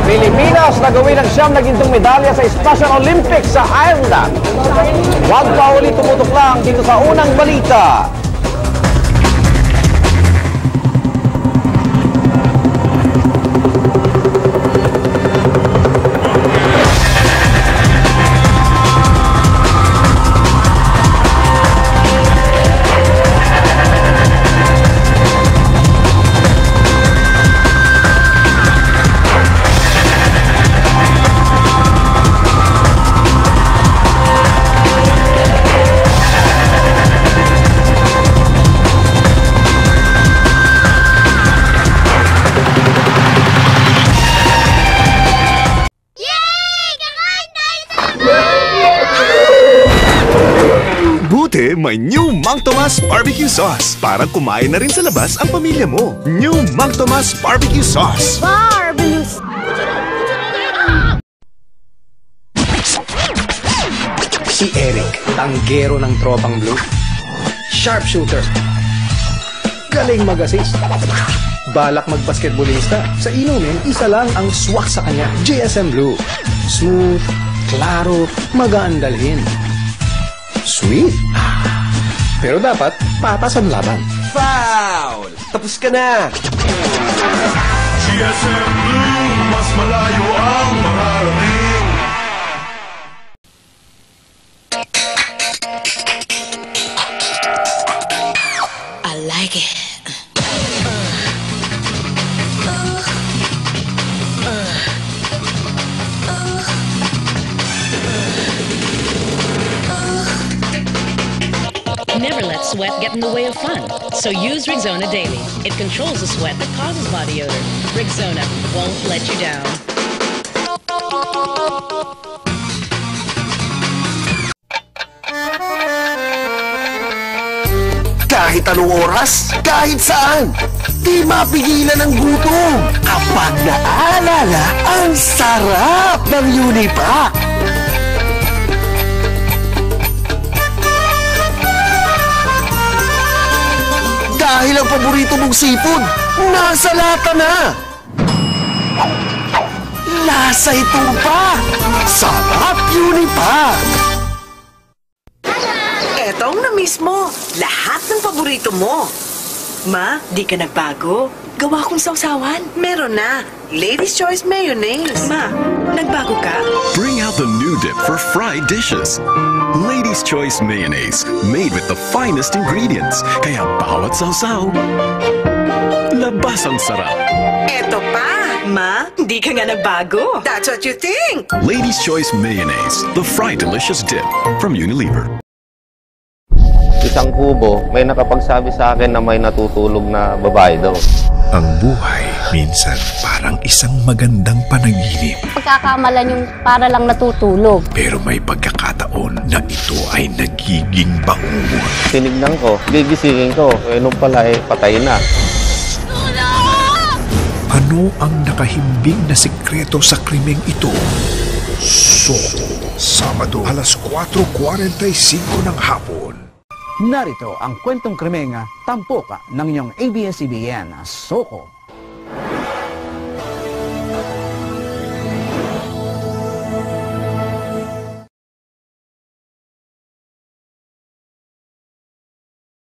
Pilipinas nagawin ng siyam na gintong medalya sa Special Olympics sa Ireland. Huwag pa uli tumutok lang dito sa unang balita. Buti may new Mang Tomas Barbecue Sauce para kumain na rin sa labas ang pamilya mo. New Mang Tomas Barbecue Sauce. Barbecue. Si Eric, tanggero ng Tropang Blue. Sharpshooter. Galing mag-assist. Balak mag-basketballista. Sa inumin, isa lang ang swak sa kanya. JSM Blue. Smooth, klaro, magaan dalhin. Sweet. Pero dapat, patas ang laban. Foul! Tapos ka na! GSM Blue, mas malayo ang mararating. I like it. Never let sweat get in the way of fun. So use Rexona daily. It controls the sweat that causes body odor. Rexona won't let you down. Kahit anong oras, kahit saan, di mapigilan ng gutom. Kapag naalala ang sarap ng Unipac. Dahil ang paborito mong seafood, nasa lata na. Lasa ito pa. Sarap Unipac. Etong na mismo, lahat ng paborito mo. Ma, di ka nagbago. Gawa kong sausawan. Meron na. Lady's Choice Mayonnaise. Ma, nagbago ka? Bring out the new dip for fried dishes. Lady's Choice Mayonnaise, made with the finest ingredients. Kaya bawat sausaw, labas ang sarap. Eto pa. Ma, di ka nga nagbago. That's what you think. Lady's Choice Mayonnaise, the fried delicious dip from Unilever. Isang kubo, may nakapagsabi sa akin na may natutulog na babae daw. Ang buhay, minsan parang isang magandang panaginip. Pagkakamalan yung para lang natutulog. Pero may pagkakataon na ito ay nagiging bangungot. Tinignan ko, gigisingin ko, nung pala patay na. Ano ang nakahimbing na sikreto sa krimeng ito? Soko, Sabado, alas 4:45 ng hapon. Narito ang kwentong krimenga, tampok ng iyong ABS-CBN, Soko.